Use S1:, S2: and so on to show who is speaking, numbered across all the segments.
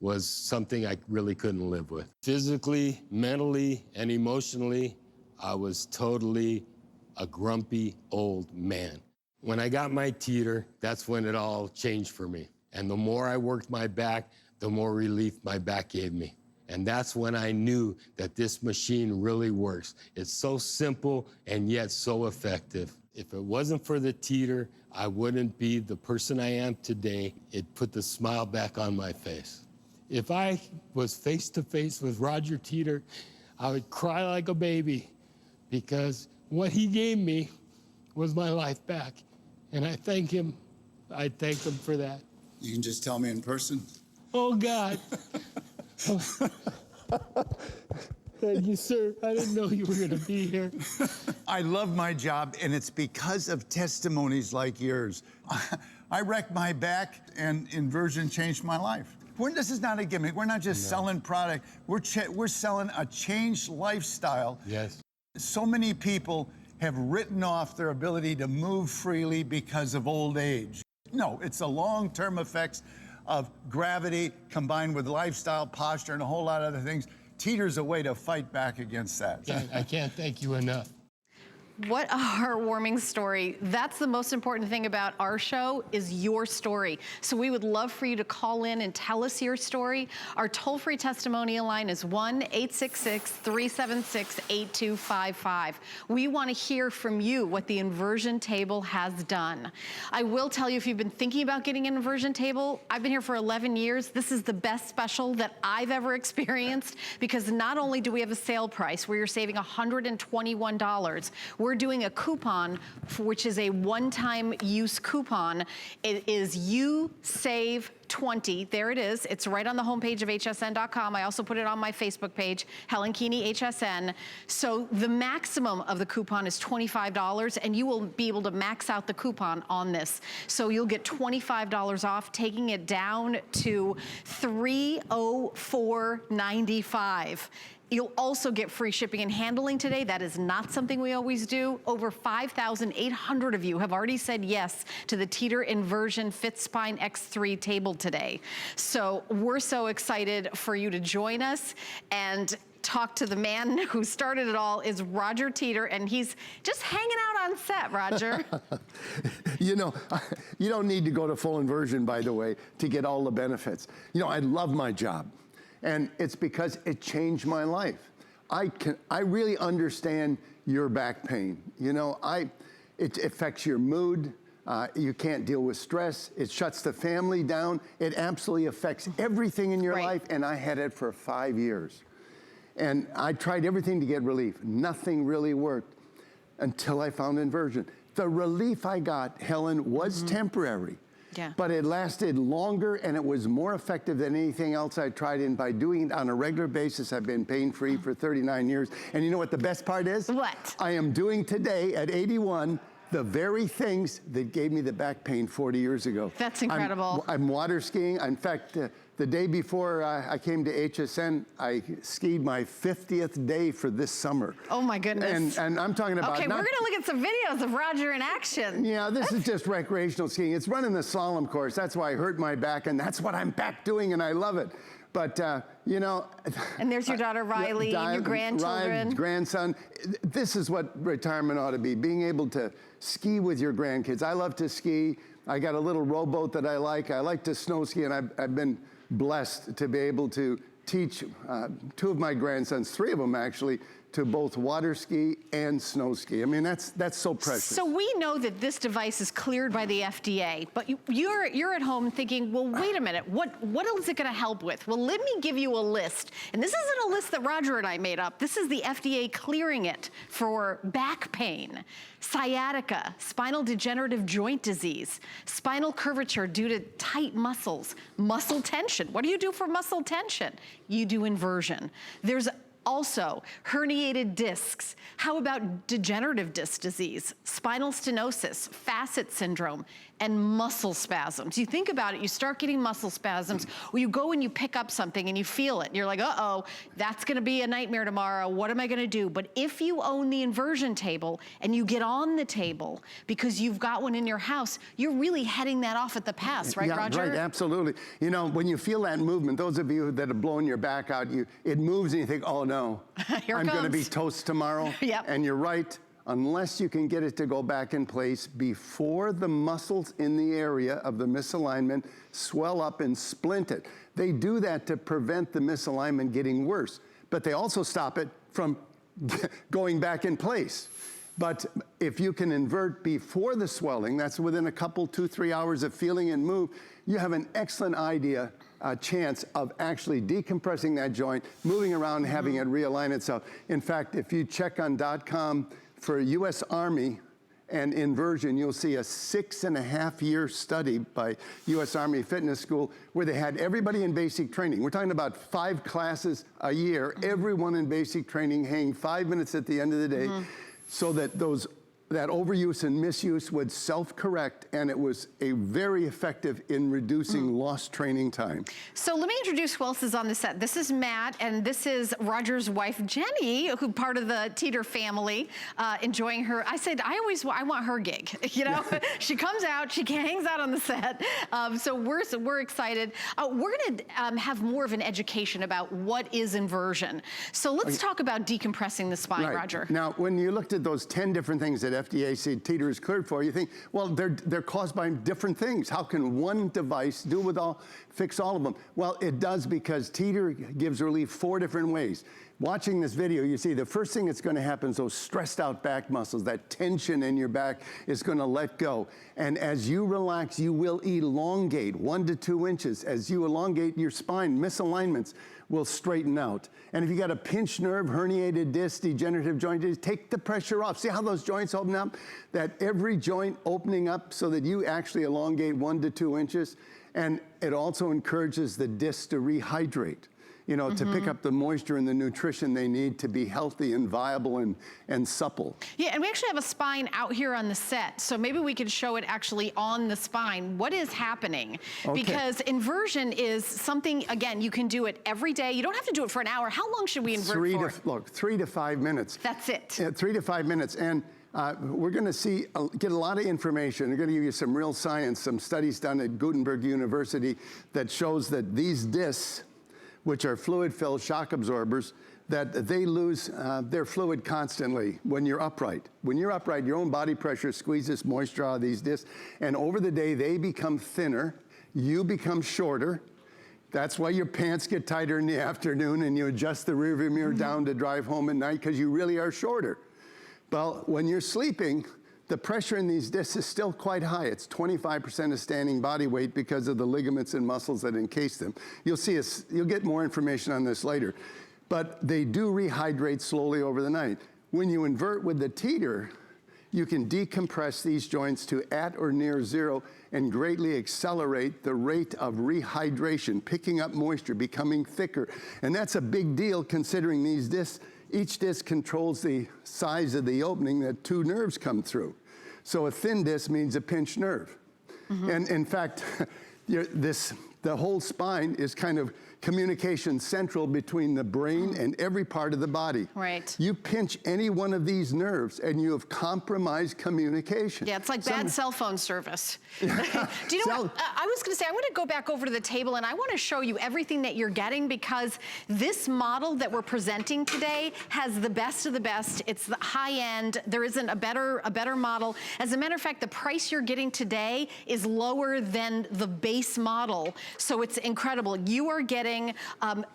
S1: Was something I really couldn't live with. Physically, mentally, and emotionally, I was totally a grumpy old man. When I got my Teeter, that's when it all changed for me. And the more I worked my back, the more relief my back gave me. And that's when I knew that this machine really works. It's so simple and yet so effective. If it wasn't for the Teeter, I wouldn't be the person I am today. It put the smile back on my face. If I was face to face with Roger Teeter, I would cry like a baby because what he gave me was my life back. And I thank him. I thank him for that.
S2: You can just tell me in person.
S1: Oh, God. Thank you, sir. I didn't know you were going to be here.
S2: I love my job, and it's because of testimonies like yours. I wrecked my back, and Inversion changed my life. This is not a gimmick. We're not just selling product. We're selling a changed lifestyle.
S1: Yes.
S2: So many people have written off their ability to move freely because of old age. No, it's the long-term effects of gravity combined with lifestyle, posture, and a whole lot of other things. Teeter's a way to fight back against that.
S1: I can't thank you enough.
S3: What a heartwarming story. That's the most important thing about our show is your story. So we would love for you to call in and tell us your story. Our toll-free testimonial line is 1-866-376-8255. We want to hear from you what the inversion table has done. I will tell you, if you've been thinking about getting an inversion table, I've been here for 11 years. This is the best special that I've ever experienced because not only do we have a sale price where you're saving $121, we're doing a coupon, which is a one-time use coupon. It is You Save 20. There it is. It's right on the homepage of hsn.com. I also put it on my Facebook page, Helen Keeney HSN. So the maximum of the coupon is $25, and you will be able to max out the coupon on this. So you'll get $25 off, taking it down to $304.95. You'll also get free shipping and handling today. That is not something we always do. Over 5,800 of you have already said yes to the Teeter Inversion FitSpine X3 table today. So we're so excited for you to join us and talk to the man who started it all is Roger Teeter, and he's just hanging out on set, Roger.
S4: You know, you don't need to go to full inversion, by the way, to get all the benefits. You know, I love my job. And it's because it changed my life. I really understand your back pain. You know, it affects your mood. You can't deal with stress. It shuts the family down. It absolutely affects everything in your life. And I had it for 5 years. And I tried everything to get relief. Nothing really worked until I found inversion. The relief I got, Helen, was temporary.
S3: Yeah.
S4: But it lasted longer and it was more effective than anything else I tried. And by doing it on a regular basis, I've been pain-free for 39 years. And you know what the best part is?
S3: What?
S4: I am doing today at 81 the very things that gave me the back pain 40 years ago.
S3: That's incredible.
S4: I'm water skiing. In fact, the day before I came to HSN, I skied my 50th day for this summer.
S3: Oh my goodness.
S4: And I'm talking about—
S3: Okay, we're gonna look at some videos of Roger in action.
S4: Yeah, this is just recreational skiing. It's running the slalom course. That's why I hurt my back, and that's what I'm back doing, and I love it. But, you know—
S3: And there's your daughter Riley, and your grandchildren.
S4: Grandson. This is what retirement ought to be, being able to ski with your grandkids. I love to ski. I got a little rowboat that I like. I like to snow ski, and I've been blessed to be able to teach 2 of my grandsons, 3 of them actually, to both water ski and snow ski. I mean, that's so precious.
S3: So we know that this device is cleared by the FDA, but you're at home thinking, well, wait a minute, what else is it gonna help with? Well, let me give you a list. And this isn't a list that Roger and I made up. This is the FDA clearing it for back pain, sciatica, spinal degenerative joint disease, spinal curvature due to tight muscles, muscle tension. What do you do for muscle tension? You do inversion. There's also herniated discs. How about degenerative disc disease, spinal stenosis, facet syndrome, and muscle spasms. You think about it, you start getting muscle spasms, or you go and you pick up something and you feel it. You're like, uh-oh, that's gonna be a nightmare tomorrow. What am I gonna do? But if you own the inversion table and you get on the table because you've got one in your house, you're really heading that off at the pass, right, Roger?
S4: Right, absolutely. You know, when you feel that movement, those of you that have blown your back out, it moves and you think, oh no, I'm gonna be toast tomorrow.
S3: Yep.
S4: And you're right, unless you can get it to go back in place before the muscles in the area of the misalignment swell up and splint it. They do that to prevent the misalignment getting worse, but they also stop it from going back in place. But if you can invert before the swelling, that's within a couple, 2-3 hours of feeling and move, you have an excellent chance of actually decompressing that joint, moving around, and having it realign itself. In fact, if you check on .com for US Army and inversion, you'll see a 6.5-year study by US Army Fitness School where they had everybody in basic training. We're talking about 5 classes a year, everyone in basic training hanging 5 minutes at the end of the day, so that that overuse and misuse would self-correct, and it was very effective in reducing lost training time.
S3: So let me introduce who else is on the set. This is Matt, and this is Roger's wife, Jenny, who part of the Teeter family, enjoying her. I said, I want her gig, you know? She comes out, she hangs out on the set, so we're excited. We're gonna have more of an education about what is inversion. So let's talk about decompressing the spine, Roger.
S4: Now, when you looked at those 10 different things that FDA said Teeter is cleared for, you think, well, they're caused by different things. How can one device fix all of them? Well, it does, because Teeter gives relief 4 different ways. Watching this video, you see the first thing that's gonna happen is those stressed out back muscles, that tension in your back is gonna let go. And as you relax, you will elongate 1 to 2 inches. As you elongate your spine, misalignments will straighten out. And if you got a pinched nerve, herniated disc, degenerative joint, take the pressure off. See how those joints open up? That every joint opening up so that you actually elongate 1 to 2 inches. And it also encourages the disc to rehydrate, you know, to pick up the moisture and the nutrition they need to be healthy and viable and supple.
S3: Yeah, and we actually have a spine out here on the set, so maybe we could show it actually on the spine. What is happening?
S4: Okay.
S3: Because inversion is something, again, you can do it every day. You don't have to do it for an hour. How long should we invert for?
S4: 3 to 5 minutes.
S3: That's it.
S4: Yeah, 3 to 5 minutes. And we're gonna get a lot of information. We're gonna give you some real science, some studies done at Gutenberg University that shows that these discs, which are fluid-filled shock absorbers, that they lose their fluid constantly when you're upright. When you're upright, your own body pressure squeezes moisture out of these discs, and over the day, they become thinner, you become shorter. That's why your pants get tighter in the afternoon and you adjust the rearview mirror down to drive home at night, because you really are shorter. Well, when you're sleeping, the pressure in these discs is still quite high. It's 25% of standing body weight because of the ligaments and muscles that encase them. You'll get more information on this later. But they do rehydrate slowly over the night. When you invert with the Teeter, you can decompress these joints to at or near 0 and greatly accelerate the rate of rehydration, picking up moisture, becoming thicker. And that's a big deal, considering these discs, each disc controls the size of the opening that 2 nerves come through. So a thin disc means a pinched nerve. And in fact, the whole spine is kind of communication central between the brain and every part of the body.
S3: Right.
S4: You pinch any one of these nerves and you have compromised communication.
S3: Yeah, it's like bad cell phone service. Do you know what? I was gonna say, I wanna go back over to the table and I wanna show you everything that you're getting, because this model that we're presenting today has the best of the best. It's the high end. There isn't a better model. As a matter of fact, the price you're getting today is lower than the base model. So it's incredible. You are getting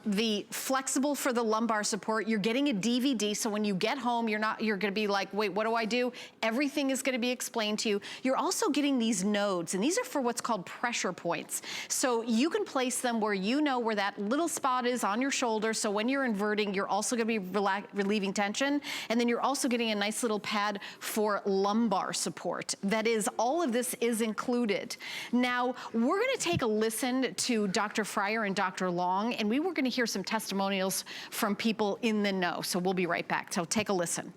S3: the flexible for the lumbar support. You're getting a DVD, so when you get home, you're gonna be like, wait, what do I do? Everything is gonna be explained to you. You're also getting these nodes, and these are for what's called pressure points. So you can place them where you know where that little spot is on your shoulder, so when you're inverting, you're also gonna be relieving tension, and then you're also getting a nice little pad for lumbar support. That is, all of this is included. Now, we're gonna take a listen to Dr. Fryer and Dr. Long, and we were gonna hear some testimonials from people in the know. So we'll be right back. So take a listen.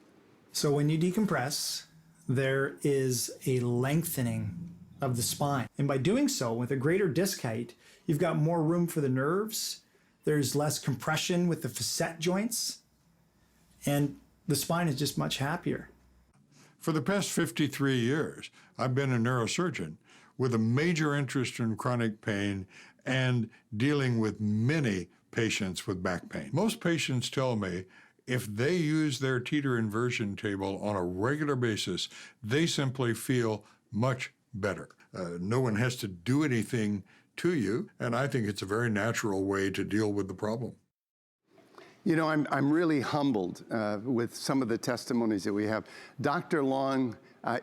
S5: So when you decompress, there is a lengthening of the spine. And by doing so, with a greater disc height, you've got more room for the nerves, there's less compression with the facet joints, and the spine is just much happier.
S6: For the past 53 years, I've been a neurosurgeon with a major interest in chronic pain and dealing with many patients with back pain. Most patients tell me if they use their Teeter inversion table on a regular basis, they simply feel much better. No one has to do anything to you, and I think it's a very natural way to deal with the problem.
S4: You know, I'm really humbled with some of the testimonies that we have. Dr. Long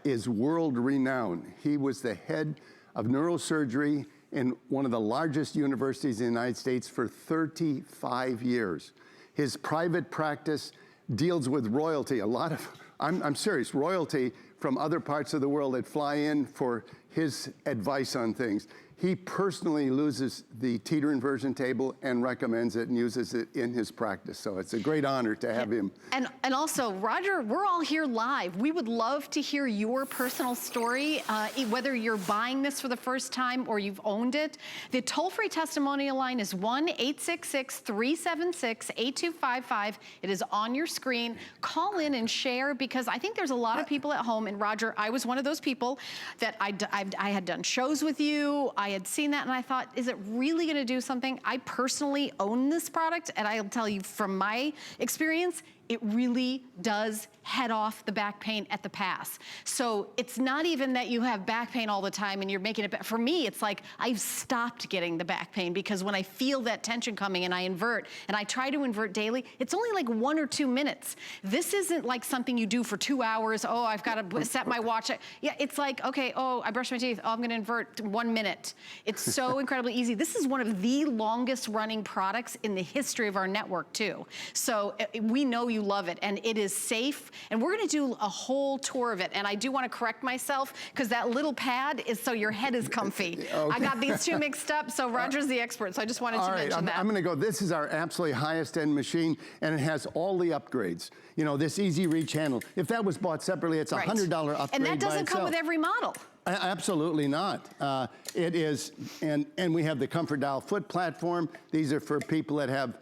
S4: is world renowned. He was the head of neurosurgery in one of the largest universities in the United States for 35 years. His private practice deals with royalty. A lot of, I'm serious, royalty from other parts of the world that fly in for his advice on things. He personally uses the Teeter inversion table and recommends it and uses it in his practice. So it's a great honor to have him.
S3: And also, Roger, we're all here live. We would love to hear your personal story, whether you're buying this for the first time or you've owned it. The toll-free testimonial line is 1-866-376-8255. It is on your screen. Call in and share, because I think there's a lot of people at home, and Roger, I was one of those people that I had done shows with you. I had seen that and I thought, is it really gonna do something? I personally own this product, and I'll tell you from my experience, it really does head off the back pain at the pass. So it's not even that you have back pain all the time and you're making it, for me, it's like I've stopped getting the back pain, because when I feel that tension coming and I invert, and I try to invert daily, it's only like 1 or 2 minutes. This isn't like something you do for 2 hours. Oh, I've got to set my watch. Yeah, it's like, okay, oh, I brushed my teeth. Oh, I'm going to invert 1 minute. It's so incredibly easy. This is one of the longest running products in the history of our network too. So we know you love it, and it is safe, and we're gonna do a whole tour of it. And I do want to correct myself, because that little pad is so your head is comfy. Okay. I got these two mixed up, so Roger's the expert, so I just wanted to mention that.
S4: I'm gonna go, this is our absolutely highest end machine, and it has all the upgrades. You know, this easy reach handle, if that was bought separately, it's a $100 upgrade.
S3: And that doesn't come with every model.
S4: Absolutely not. It is, and we have the Comfort Dial foot platform. These are for people that have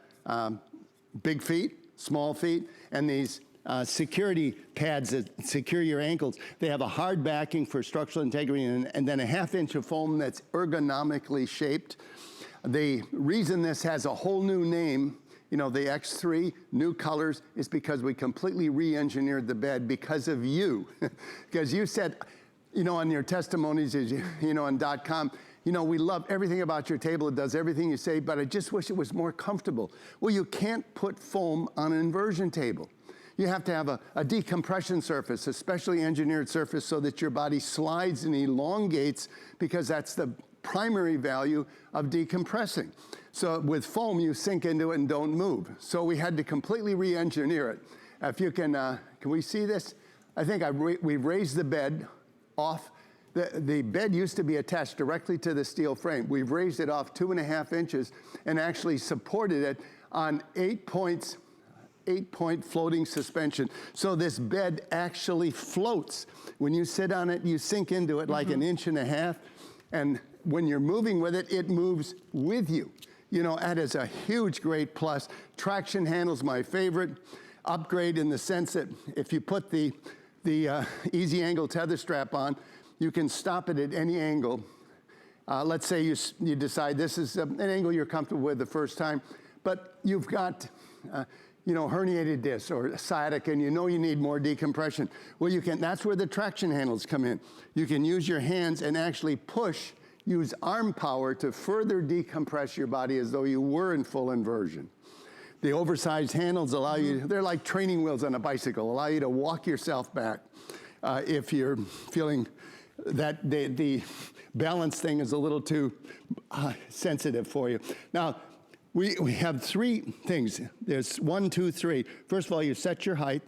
S4: big feet, small feet, and these security pads that secure your ankles. They have a hard backing for structural integrity, and then a 1/2 inch of foam that's ergonomically shaped. The reason this has a whole new name, you know, the X3, new colors, is because we completely re-engineered the bed because of you. Because you said, you know, on your testimonies, you know, on .com, you know, we love everything about your table. It does everything you say, but I just wish it was more comfortable. Well, you can't put foam on an inversion table. You have to have a decompression surface, a specially engineered surface, so that your body slides and elongates, because that's the primary value of decompressing. So with foam, you sink into it and don't move. So we had to completely re-engineer it. If you can we see this? I think we've raised the bed off. The bed used to be attached directly to the steel frame. We've raised it off 2.5 inches and actually supported it on 8-point floating suspension. So this bed actually floats. When you sit on it, you sink into it like 1.5 inches, and when you're moving with it, it moves with you. You know, that is a huge, great plus. Traction handles, my favorite upgrade, in the sense that if you put the easy angle tether strap on, you can stop it at any angle. Let's say you decide this is an angle you're comfortable with the first time, but you've got you know, herniated discs or sciatica, and you know you need more decompression. Well, you can, that's where the traction handles come in. You can use your hands and actually push, use arm power to further decompress your body as though you were in full inversion. The oversized handles allow you, they're like training wheels on a bicycle, allow you to walk yourself back if you're feeling that the balance thing is a little too sensitive for you. Now, we have 3 things. There's 1, 2, 3. First of all, you set your height.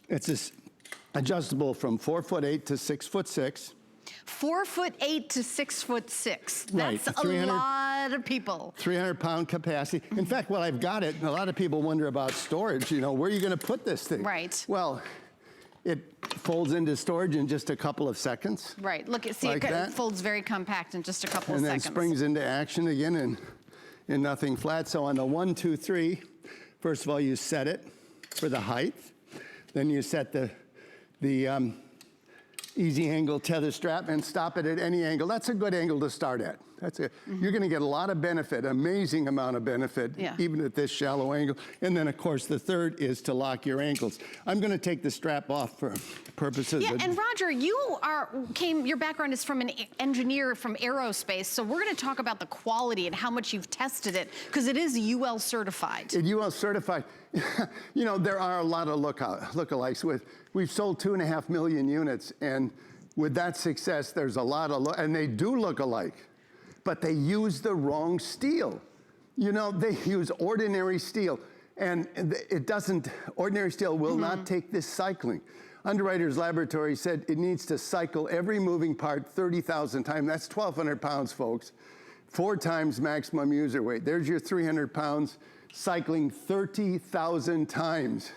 S4: It's adjustable from 4'8" to 6'6".
S3: 4'8" to 6'6".
S4: Right.
S3: That's a lot of people.
S4: 300-pound capacity. In fact, while I've got it, a lot of people wonder about storage. You know, where are you going to put this thing?
S3: Right.
S4: Well, folds into storage in just a couple of seconds.
S3: Right, look, see,
S4: like
S3: it
S4: that.
S3: folds very compact in just a couple
S4: And
S3: of
S4: then
S3: seconds.
S4: springs into action again in nothing flat. So on the 1, 2, 3, first of all, you set it for the height. Then you set the easy angle tether strap and stop it at any angle. That's a good angle to start at. You're going to get a lot of benefit, amazing amount of benefit, even at this shallow angle. And then, of course, the third is to lock your ankles. I'm going to take the strap off for purposes of...
S3: And Roger, your background is from an engineer from aerospace, so we're going to talk about the quality and how much you've tested it, because it is UL certified.
S4: UL certified. You know, there are a lot of lookalikes. We've sold 2.5 million units, and with that success, there's a lot of, and they do look alike, but they use the wrong steel. You know, they use ordinary steel, and it doesn't, ordinary steel will not take this cycling. Underwriters Laboratory said it needs to cycle every moving part 30,000 times. That's 1,200 pounds, folks. 4 times maximum user weight. There's your 300 pounds cycling 30,000 times.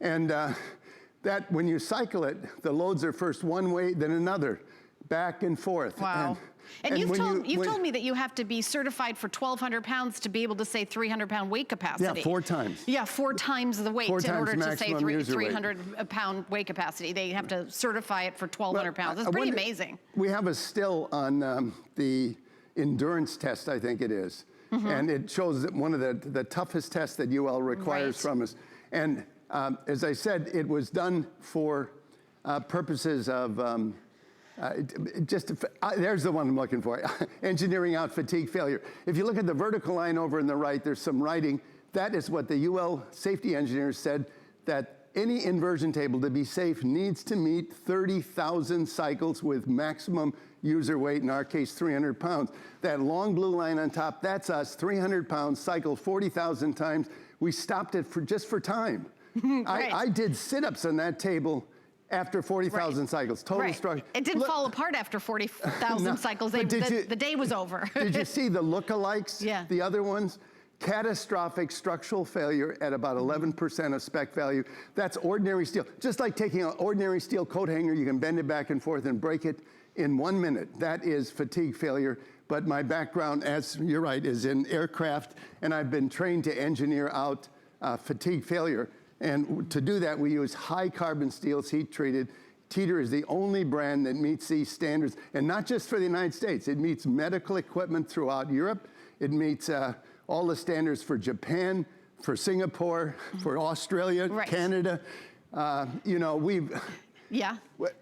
S4: And that, when you cycle it, the loads are first one way, then another, back and forth.
S3: Wow. And you've told me that you have to be certified for 1,200 pounds to be able to say 300-pound weight capacity.
S4: Yeah, 4 times.
S3: Yeah, 4 times the weight in order to say 300-pound weight capacity. They have to certify it for 1,200 pounds. That's pretty amazing.
S4: We have a still on the endurance test, I think it is. And it shows that one of the toughest tests that UL requires from us. And as I said, it was done for purposes of there's the one I'm looking for, engineering out fatigue failure. If you look at the vertical line over on the right, there's some writing. That is what the UL safety engineers said, that any inversion table to be safe needs to meet 30,000 cycles with maximum user weight, in our case 300 pounds. That long blue line on top, that's us, 300 pounds, cycled 40,000 times. We stopped it just for time. I did sit-ups on that table after 40,000 cycles, total structure.
S3: It didn't fall apart after 40,000 cycles. The day was over.
S4: Did you see the lookalikes?
S3: Yeah.
S4: The other ones? Catastrophic structural failure at about 11% of spec value. That's ordinary steel. Just like taking an ordinary steel coat hanger, you can bend it back and forth and break it in 1 minute. That is fatigue failure. But my background, as you're right, is in aircraft, and I've been trained to engineer out fatigue failure. And to do that, we use high carbon steels, heat treated. Teeter is the only brand that meets these standards, and not just for the United States. It meets medical equipment throughout Europe. It meets all the standards for Japan, for Singapore, for Australia, Canada. You know,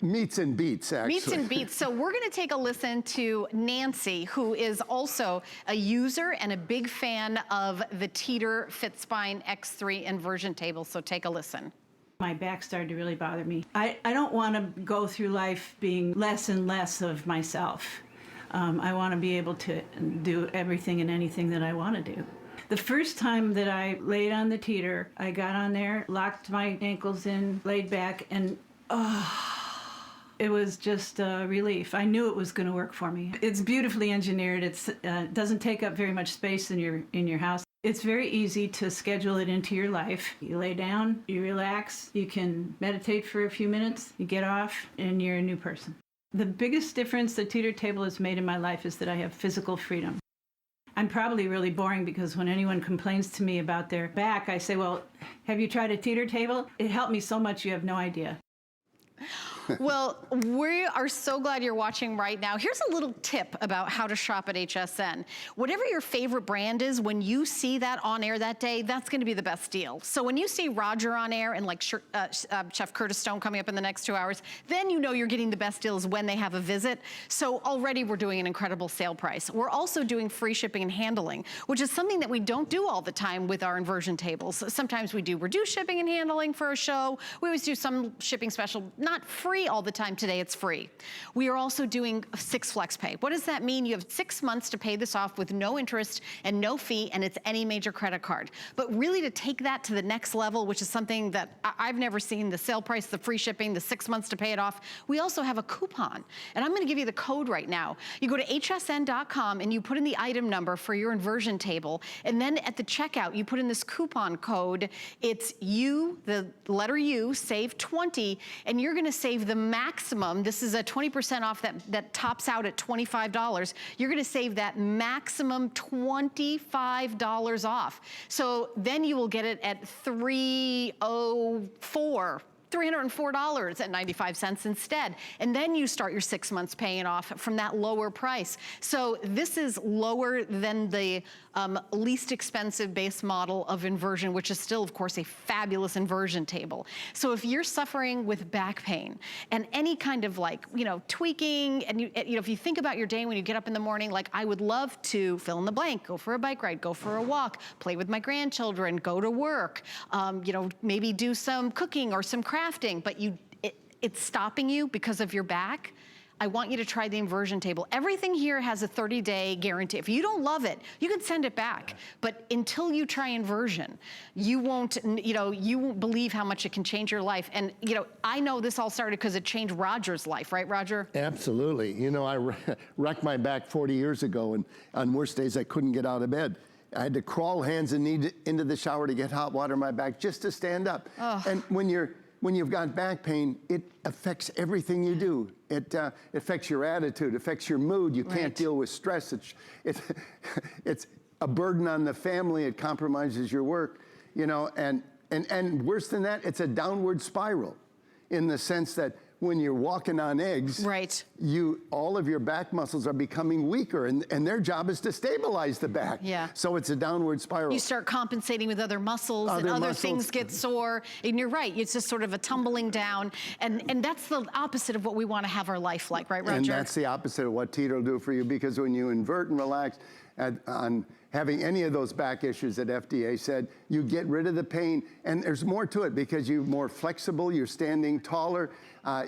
S4: meets and beats, actually. Meets
S3: and beats. So we're going to take a listen to Nancy, who is also a user and a big fan of the Teeter FitSpine X3 inversion table. So take a listen.
S7: My back started to really bother me. I don't want to go through life being less and less of myself. I want to be able to do everything and anything that I want to do. The first time that I laid on the Teeter, I got on there, locked my ankles in, laid back, and it was just a relief. I knew it was going to work for me. It's beautifully engineered. It doesn't take up very much space in your house. It's very easy to schedule it into your life. You lay down, you relax, you can meditate for a few minutes, you get off, and you're a new person. The biggest difference the Teeter table has made in my life is that I have physical freedom. I'm probably really boring because when anyone complains to me about their back, I say, well, have you tried a Teeter table? It helped me so much you have no idea.
S3: Well, we are so glad you're watching right now. Here's a little tip about how to shop at HSN. Whatever your favorite brand is, when you see that on air that day, that's going to be the best deal. So when you see Roger on air and like Chef Curtis Stone coming up in the next 2 hours, then you know you're getting the best deals when they have a visit. So already we're doing an incredible sale price. We're also doing free shipping and handling, which is something that we don't do all the time with our inversion tables. Sometimes we do reduced shipping and handling for a show. We always do some shipping special, not free free all the time. Today it's free. We are also doing 6 flex pay. What does that mean? You have 6 months to pay this off with no interest and no fee, and it's any major credit card. But really to take that to the next level, which is something that I've never seen, the sale price, the free shipping, the 6 months to pay it off, we also have a coupon. And I'm gonna give you the code right now. You go to hsn.com and you put in the item number for your inversion table, and then at the checkout, you put in this coupon code. It's U, the letter U, save 20, and you're gonna save the maximum. This is a 20% off that tops out at $25. You're gonna save that maximum $25 off. So then you will get it at $304.95 instead. And then you start your 6 months paying off from that lower price. So this is lower than the least expensive base model of inversion, which is still, of course, a fabulous inversion table. So if you're suffering with back pain and any kind of tweaking, and if you think about your day when you get up in the morning, like I would love to fill in the blank, go for a bike ride, go for a walk, play with my grandchildren, go to work, maybe do some cooking or some crafting, but it's stopping you because of your back, I want you to try the inversion table. Everything here has a 30-day guarantee. If you don't love it, you can send it back. But until you try inversion, you won't believe how much it can change your life. And I know this all started because it changed Roger's life, right, Roger?
S4: Absolutely. I wrecked my back 40 years ago, and on worst days, I couldn't get out of bed. I had to crawl hands and knees into the shower to get hot water in my back just to stand up. Oh. And when you've got back pain, it affects everything you do. It affects your attitude, affects your mood. You can't deal with stress. It's a burden on the family. It compromises your work, and worse than that, it's a downward spiral in the sense that when you're walking on eggs, all of your back muscles are becoming weaker, and their job is to stabilize the back. Yeah. So it's a downward spiral.
S3: You start compensating with other muscles, and other things get sore. And you're right, it's just sort of a tumbling down. And that's the opposite of what we want to have our life like, right, Roger?
S4: And that's the opposite of what Teeter will do for you, because when you invert and relax on having any of those back issues that FDA said, you get rid of the pain. And there's more to it because you're more flexible, you're standing taller,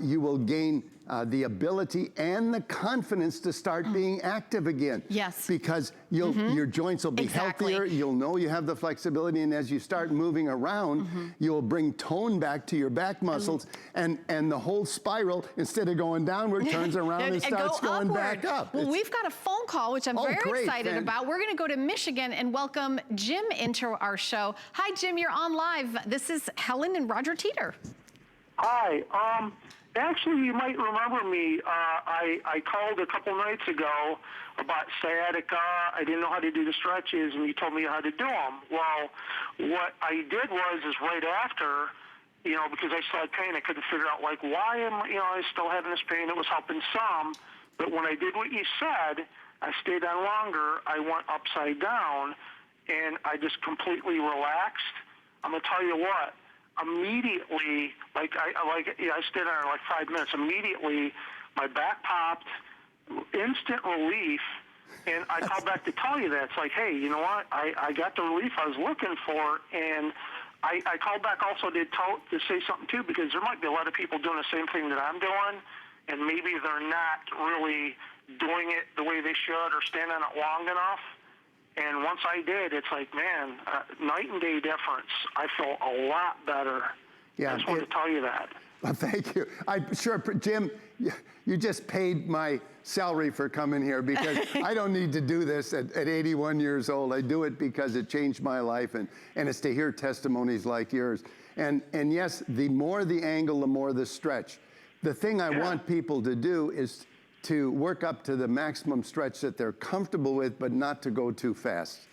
S4: you will gain the ability and the confidence to start being active again.
S3: Yes.
S4: Because your joints will be healthier, you'll know you have the flexibility, and as you start moving around, you'll bring tone back to your back muscles, and the whole spiral, instead of going downward, turns around and starts going back up.
S3: Well, we've got a phone call, which I'm very excited about. We're gonna go to Michigan and welcome Jim into our show. Hi, Jim, you're on live. This is Helen and Roger Teeter.
S8: Hi. Actually, you might remember me. I called a couple nights ago about sciatica. I didn't know how to do the stretches, and you told me how to do them. Well, what I did was right after, because I still had pain, I couldn't figure out why am I still having this pain. It was helping some, but when I did what you said, I stayed on longer. I went upside down, and I just completely relaxed. I'm gonna tell you what. Immediately, I stayed on 5 minutes. Immediately, my back popped, instant relief, and I called back to tell you that. It's like, hey, you know what? I got the relief I was looking for, and I called back also to say something too, because there might be a lot of people doing the same thing that I'm doing, and maybe they're not really doing it the way they should or standing on it long enough. And once I did, it's like, man, night and day difference. I feel a lot better. Yeah, I just wanted to tell you that.
S4: Well, thank you. Jim, you just paid my salary for coming here, because I don't need to do this at 81 years old. I do it because it changed my life, and it's to hear testimonies like yours. And yes, the more the angle, the more the stretch. The thing I want people to do is to work up to the maximum stretch that they're comfortable with, but not to go too fast,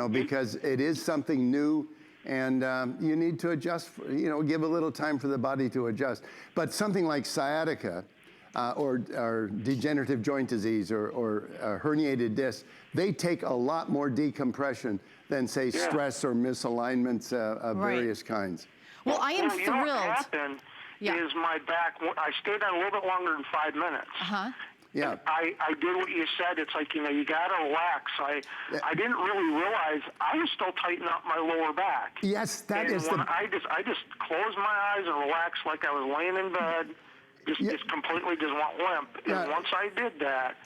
S4: because it is something new, and you need to adjust, give a little time for the body to adjust. But something like sciatica or degenerative joint disease or herniated disc, they take a lot more decompression than, say, stress or misalignments of various kinds.
S3: Well, I am thrilled.
S8: What happened is my back, I stayed on a little bit longer than 5 minutes.
S4: Yeah.
S8: I did what you said. It's like, you got to relax. I didn't really realize I was still tightening up my lower back.
S4: Yes, I
S8: just closed my eyes and relaxed like I was laying in bed. Just completely just went limp. And once I did that,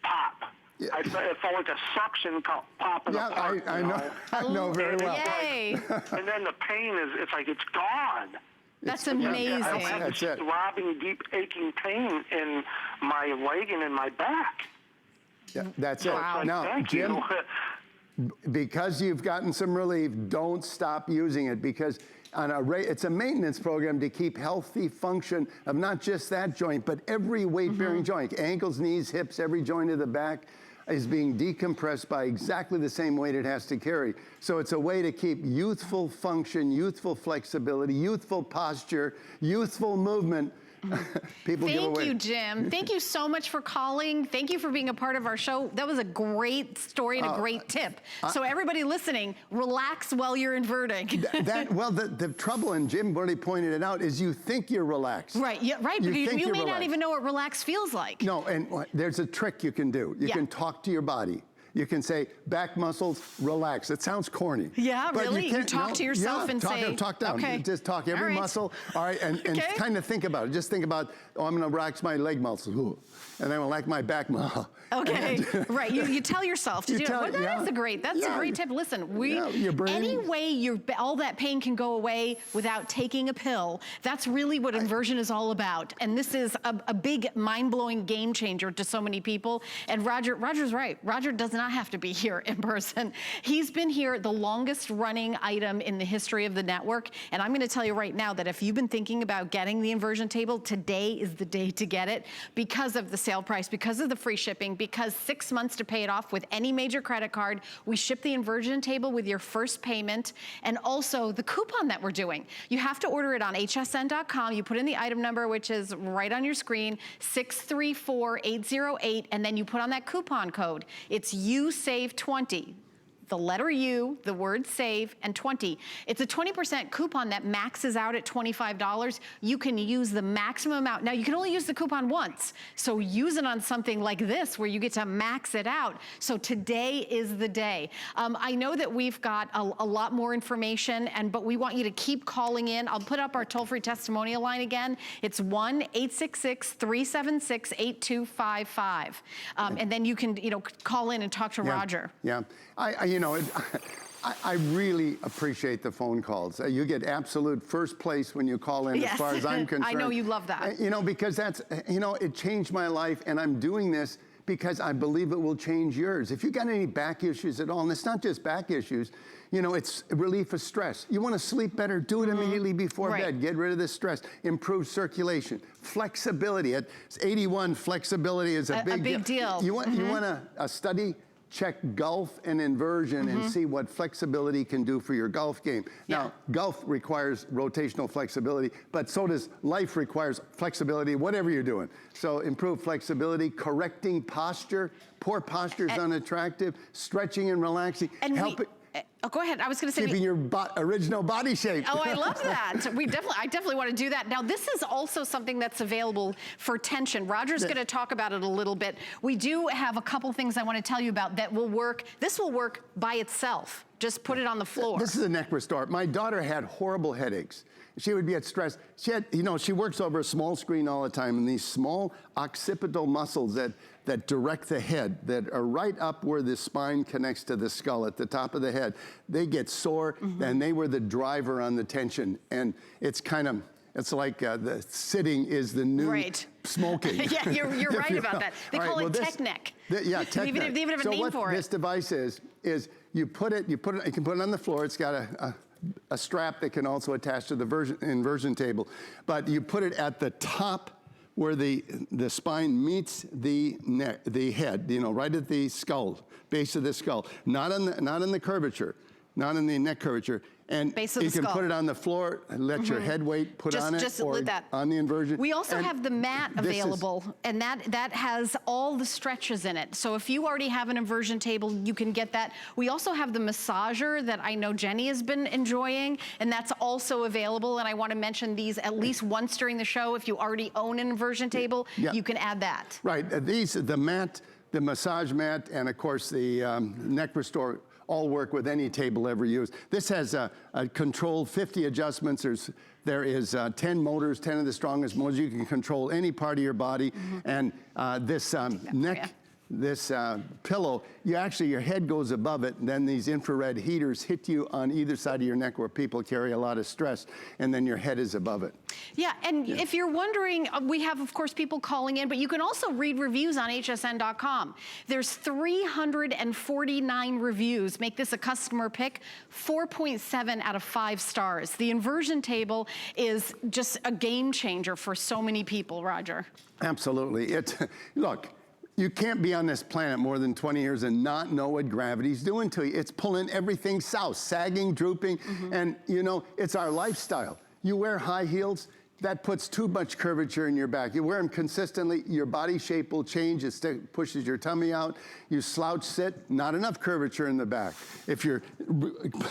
S8: pop.
S4: Yeah.
S8: It felt like a suction cup popping apart.
S4: I know. I know very well.
S3: Yay.
S8: And then the pain it's like it's gone.
S3: That's amazing.
S8: I don't have this throbbing, deep, aching pain in my leg and in my back.
S4: Yeah, that's it.
S3: Wow.
S4: Now,
S8: Thank
S4: Jim,
S8: you.
S4: because you've gotten some relief, don't stop using it, because it's a maintenance program to keep healthy function of not just that joint, but every weight-bearing joint. Ankles, knees, hips, every joint of the back is being decompressed by exactly the same weight it has to carry. So it's a way to keep youthful function, youthful flexibility, youthful posture, youthful movement. People give away.
S3: Thank you, Jim. Thank you so much for calling. Thank you for being a part of our show. That was a great story and a great tip. So everybody listening, relax while you're inverting.
S4: Well, the trouble, and Jim already pointed it out, is you think you're relaxed.
S3: Right, yeah, right.
S4: You
S3: But you may
S4: relaxed.
S3: not even know what relax feels like.
S4: No, and there's a trick you can do. You can talk to your body. You can say, back muscles, relax. It sounds corny.
S3: Yeah,
S4: but
S3: really? You talk to yourself and say...
S4: Talk down.
S3: Okay.
S4: Just talk every muscle. All right, and kind of think about it. Just think about, I'm going to relax my leg muscles. Ooh. And then I'll relax my back muscle.
S3: Okay, right. You tell yourself to do it. Well, that's a great tip. Listen, any way all that pain can go away without taking a pill, that's really what inversion is all about. And this is a big, mind-blowing game changer to so many people. And Roger's right. Roger does not have to be here in person. He's been here, the longest running item in the history of the network. And I'm going to tell you right now that if you've been thinking about getting the inversion table, today is the day to get it, because of the sale price, because of the free shipping, because 6 months to pay it off with any major credit card. We ship the inversion table with your first payment, and also the coupon that we're doing. You have to order it on hsn.com. You put in the item number, which is right on your screen, 634808, and then you put on that coupon code. It's USAVE20. The letter U, the word save, and 20. It's a 20% coupon that maxes out at $25. You can use the maximum amount. Now, you can only use the coupon once, so use it on something like this where you get to max it out. So today is the day. I know that we've got a lot more information, but we want you to keep calling in. I'll put up our toll-free testimonial line again. It's 1-866-376-8255. And then you can, call in and talk to Roger.
S4: Yeah. I really appreciate the phone calls. You get absolute first place when you call in, as far as I'm concerned.
S3: I know you love that.
S4: Because that's, it changed my life, and I'm doing this because I believe it will change yours. If you got any back issues at all, and it's not just back issues, it's relief of stress. You want to sleep better, do it immediately before bed. Get rid of the stress. Improve circulation. Flexibility. At 81, flexibility is a big deal. You want a study? Check golf and inversion and see what flexibility can do for your golf game. Now, golf requires rotational flexibility, but so does life requires flexibility, whatever you're doing. So improve flexibility, correcting posture. Poor posture is unattractive. Stretching and relaxing.
S3: Go ahead. I was going to say
S4: keeping your original body shape.
S3: Oh, I love that. I definitely want to do that. Now, this is also something that's available for tension. Roger's going to talk about it a little bit. We do have a couple things I want to tell you about that will work. This will work by itself. Just put it on the floor.
S4: This is a neck restore. My daughter had horrible headaches. She would be at stress. She had, she works over a small screen all the time, and these small occipital muscles that direct the head, that are right up where the spine connects to the skull at the top of the head, they get sore, and they were the driver on the tension. And it's like the sitting is the new smoking.
S3: Yeah, you're right about that. They call it tech neck.
S4: Tech neck.
S3: They even have a name for it.
S4: So what this device is you can put it on the floor. It's got a strap that can also attach to the inversion table, but you put it at the top where the spine meets the head, right at the skull, base of the skull, not in the curvature, not in the neck curvature. And you can put it on the floor and let your head weight put on it, or on the inversion.
S3: We also have the mat available, and that has all the stretches in it. So if you already have an inversion table, you can get that. We also have the massager that I know Jenny has been enjoying, and that's also available. And I want to mention these at least once during the show. If you already own an inversion table, you can add that.
S4: Right. The mat, the massage mat, and of course the neck restore, all work with any table ever used. This has a controlled 50 adjustments. There is 10 motors, 10 of the strongest motors. You can control any part of your body. And this neck, this pillow, your head goes above it, and then these infrared heaters hit you on either side of your neck where people carry a lot of stress, and then your head is above it.
S3: Yeah, and if you're wondering, we have, of course, people calling in, but you can also read reviews on hsn.com. There's 349 reviews. Make this a customer pick, 4.7 out of 5 stars. The inversion table is just a game changer for so many people, Roger. Absolutely.
S4: Look, you can't be on this planet more than 20 years and not know what gravity's doing to you. It's pulling everything south, sagging, drooping, and you know, it's our lifestyle. You wear high heels, that puts too much curvature in your back. You wear them consistently, your body shape will change, it pushes your tummy out. You slouch sit, not enough curvature in the back. If you're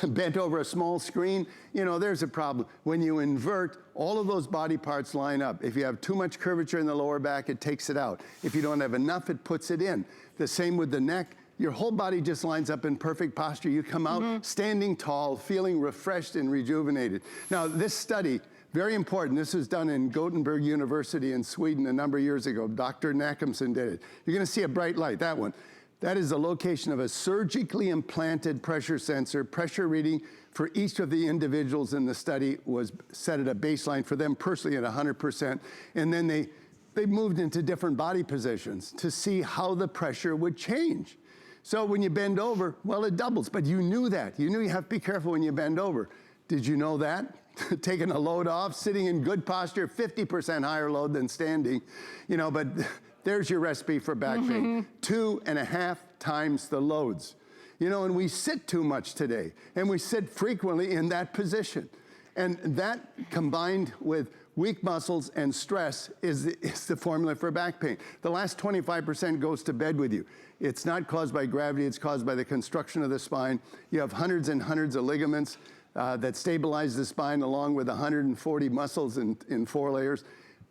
S4: bent over a small screen, you know, there's a problem. When you invert, all of those body parts line up. If you have too much curvature in the lower back, it takes it out. If you don't have enough, it puts it in. The same with the neck. Your whole body just lines up in perfect posture. You come out standing tall, feeling refreshed and rejuvenated. Now, this study, very important. This was done in Gothenburg University in Sweden a number of years ago. Dr. Nackimson did it. You're going to see a bright light, that one. That is the location of a surgically implanted pressure sensor. Pressure reading for each of the individuals in the study was set at a baseline for them personally at 100%. And then they moved into different body positions to see how the pressure would change. So when you bend over, well, it doubles, but you knew that. You knew you have to be careful when you bend over. Did you know that? Taking a load off, sitting in good posture, 50% higher load than standing, you know, but there's your recipe for back pain. 2.5 times the loads. You know, and we sit too much today, and we sit frequently in that position. And that combined with weak muscles and stress is the formula for back pain. The last 25% goes to bed with you. It's not caused by gravity, it's caused by the construction of the spine. You have hundreds and hundreds of ligaments that stabilize the spine along with 140 muscles in 4 layers.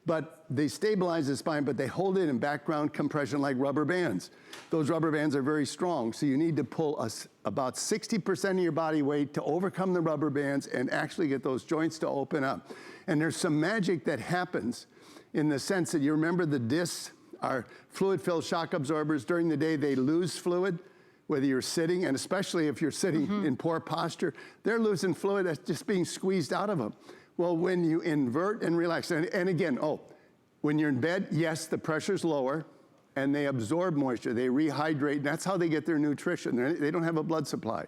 S4: But they stabilize the spine, but they hold it in background compression like rubber bands. Those rubber bands are very strong, so you need to pull about 60% of your body weight to overcome the rubber bands and actually get those joints to open up. And there's some magic that happens in the sense that you remember the discs are fluid-filled shock absorbers. During the day, they lose fluid, whether you're sitting, and especially if you're sitting in poor posture, they're losing fluid that's just being squeezed out of them. Well, when you invert and relax, and again, when you're in bed, yes, the pressure's lower, and they absorb moisture, they rehydrate, and that's how they get their nutrition. They don't have a blood supply.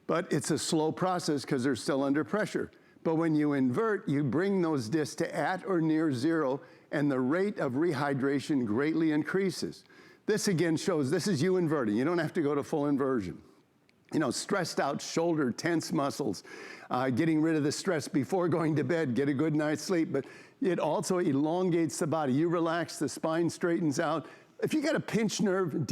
S4: But it's a slow process because they're still under pressure. But when you invert, you bring those discs to at or near zero, and the rate of rehydration greatly increases. This again shows, this is you inverting. You don't have to go to full inversion. You know, stressed out shoulder, tense muscles, getting rid of the stress before going to bed, get a good night's sleep, but it also elongates the body. You relax, the spine straightens out. If you got a pinched nerve,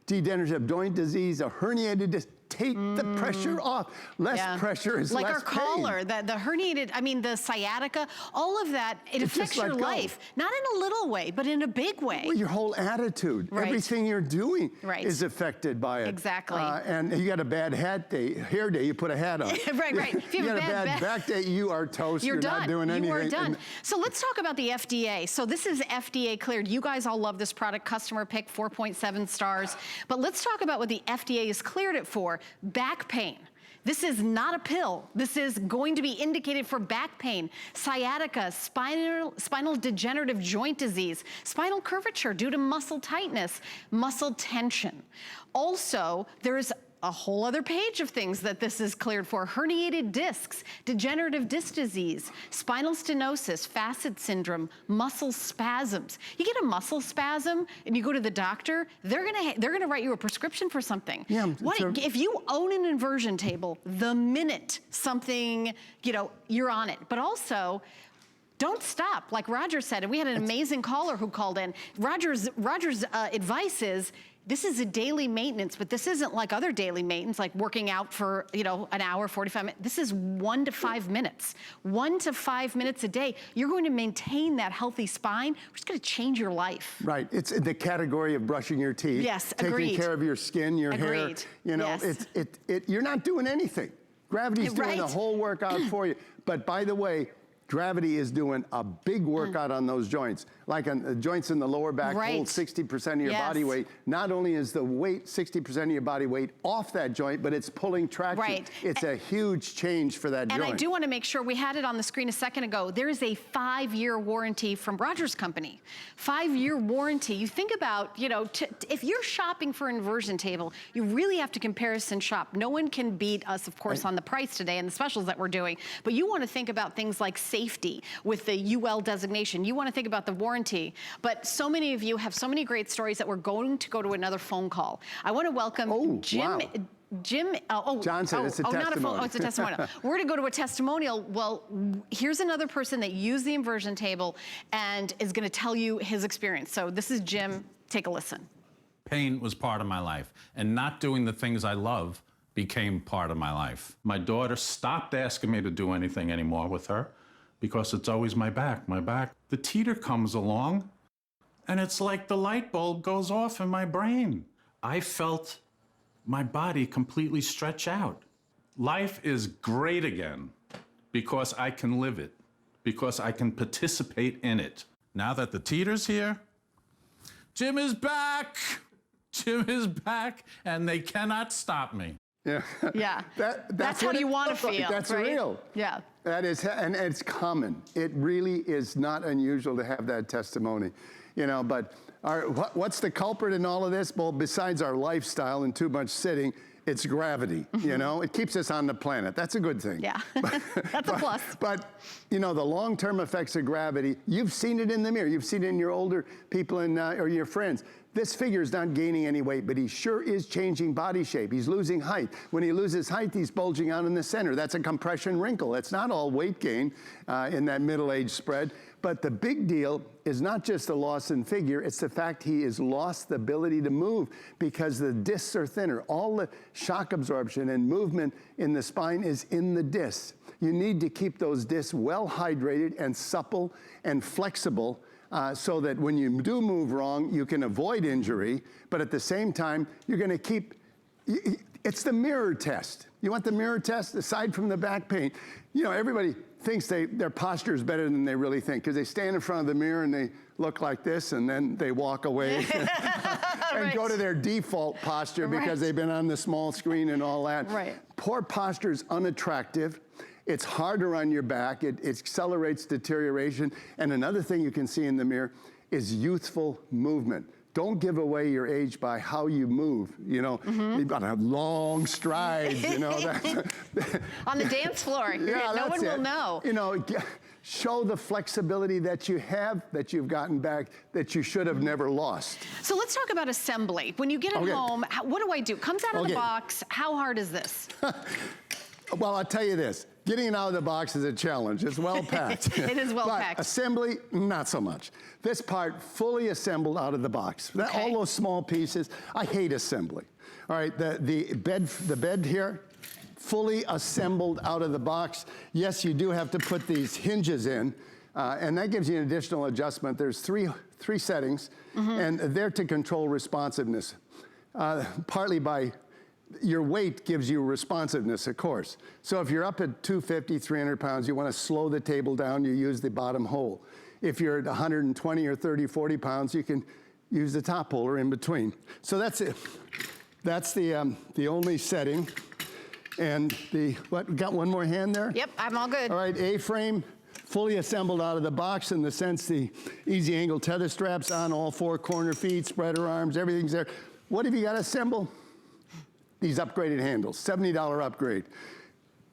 S4: degenerative joint disease, a herniated disc, take the pressure off. Less pressure is
S3: like
S4: less
S3: our collar, the herniated, I mean, the sciatica, all of that, it affects your life. Not in a little way, but in a big way.
S4: Well, your whole attitude, everything you're doing is affected by it.
S3: Exactly.
S4: And you got a bad hair day, you put a hat on.
S3: Right. If you have a bad back
S4: day, you are toast. You're
S3: done.
S4: Not doing anything.
S3: You are done. So let's talk about the FDA. So this is FDA cleared. You guys all love this product. Customer pick, 4.7 stars. But let's talk about what the FDA has cleared it for. Back pain. This is not a pill. This is going to be indicated for back pain, sciatica, spinal degenerative joint disease, spinal curvature due to muscle tightness, muscle tension. Also, there's a whole other page of things that this is cleared for. Herniated discs, degenerative disc disease, spinal stenosis, facet syndrome, muscle spasms. You get a muscle spasm and you go to the doctor, they're gonna write you a prescription for something.
S4: Yeah,
S3: if you own an inversion table, the minute something, you know, you're on it. But also, don't stop, like Roger said, and we had an amazing caller who called in. Roger's advice is, This is a daily maintenance, but this isn't like other daily maintenance, like working out for, you know, an hour, 45 minutes. This is 1 to 5 minutes. 1 to 5 minutes a day. You're going to maintain that healthy spine, which is going to change your life.
S4: Right. It's in the category of brushing your teeth.
S3: Yes,
S4: taking
S3: agreed.
S4: care of your skin, your hair.
S3: Agreed.
S4: You know,
S3: Yes.
S4: you're not doing anything. Gravity's doing the whole workout for you. But by the way, gravity is doing a big workout on those joints. Like on the joints in the lower back hold 60% of your body weight. Not only is the weight 60% of your body weight off that joint, but it's pulling traction.
S3: Right.
S4: It's a huge change for that joint.
S3: And I do want to make sure, we had it on the screen a second ago, there is a 5-year warranty from Rogers Company. 5-year warranty. You think about, you know, if you're shopping for an inversion table, you really have to comparison shop. No one can beat us, of course, on the price today and the specials that we're doing. But you want to think about things like safety with the UL designation. You want to think about the warranty. But so many of you have so many great stories that we're going to go to another phone call. I want to welcome Jim.
S4: Wow.
S3: Johnson,
S4: it's a testimonial.
S3: Not a phone, it's a testimonial. We're gonna go to a testimonial. Well, here's another person that used the inversion table and is gonna tell you his experience. So this is Jim, take a listen.
S9: Pain was part of my life, and not doing the things I love became part of my life. My daughter stopped asking me to do anything anymore with her because it's always my back, my back. The Teeter comes along, and it's like the light bulb goes off in my brain. I felt my body completely stretch out. Life is great again because I can live it, because I can participate in it. Now that the Teeter's here, Jim is back. Jim is back, and they cannot stop me.
S4: Yeah.
S3: Yeah. That's how you want to feel.
S4: That's
S3: right?
S4: real.
S3: Yeah.
S4: That is, and it's common. It really is not unusual to have that testimony, you know. But what's the culprit in all of this? Well, besides our lifestyle and too much sitting, it's gravity. You know, it keeps us on the planet. That's a good thing.
S3: Yeah. That's a plus.
S4: But you know, the long-term effects of gravity, you've seen it in the mirror. You've seen it in your older people or your friends. This figure is not gaining any weight, but he sure is changing body shape. He's losing height. When he loses height, he's bulging out in the center. That's a compression wrinkle. It's not all weight gain in that middle-age spread. But the big deal is not just the loss in figure, it's the fact he has lost the ability to move because the discs are thinner. All the shock absorption and movement in the spine is in the discs. You need to keep those discs well hydrated and supple and flexible so that when you do move wrong, you can avoid injury, but at the same time, you're gonna keep, it's the mirror test. You want the mirror test? Aside from the back pain, you know, everybody thinks their posture is better than they really think because they stand in front of the mirror and they look like this and then they walk away and go to their default posture because they've been on the small screen and all that.
S3: Right.
S4: Poor posture is unattractive. It's harder on your back. It accelerates deterioration. And another thing you can see in the mirror is youthful movement. Don't give away your age by how you move. You know, you've got to have long strides, you know.
S3: On the dance floor,
S4: yeah,
S3: no one will know.
S4: You know, show the flexibility that you have, that you've gotten back, that you should have never lost.
S3: So let's talk about assembly. When you get it home, what do I do? Comes out of the box, how hard is this?
S4: Well, I'll tell you this. Getting it out of the box is a challenge. It's well packed.
S3: It is well packed.
S4: Assembly, not so much. This part fully assembled out of the box. All those small pieces, I hate assembly. All right, the bed here, fully assembled out of the box. Yes, you do have to put these hinges in, and that gives you an additional adjustment. There's three settings, and they're to control responsiveness, partly by your weight gives you responsiveness, of course. So if you're up at 250, 300 pounds, you want to slow the table down, you use the bottom hole. If you're at 120 or 30, 40 pounds, you can use the top hole or in between. So that's it. That's the only setting. And got one more hand there?
S3: Yep, I'm all good.
S4: All right, A-frame, fully assembled out of the box in the sense the easy angle tether straps on, all 4 corner feet, spreader arms, everything's there. What have you got to assemble? These upgraded handles, $70 upgrade.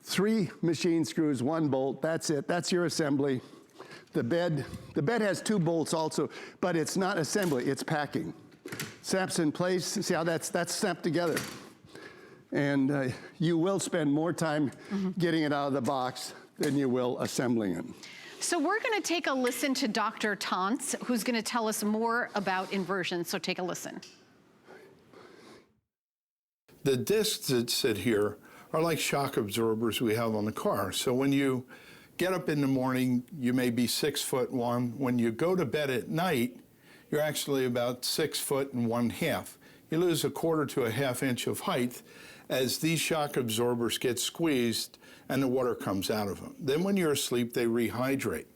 S4: 3 machine screws, 1 bolt, that's it, that's your assembly. The bed has 2 bolts also, but it's not assembly, it's packing. Snaps in place, see how that's snapped together. And you will spend more time getting it out of the box than you will assembling it.
S3: So we're gonna take a listen to Dr. Tantz, who's gonna tell us more about inversion, so take a listen.
S10: The discs that sit here are like shock absorbers we have on the car. So when you get up in the morning, you may be 6'1". When you go to bed at night, you're actually about 6'1½". You lose 1/4 to 1/2 inch of height as these shock absorbers get squeezed and the water comes out of them. Then when you're asleep, they rehydrate.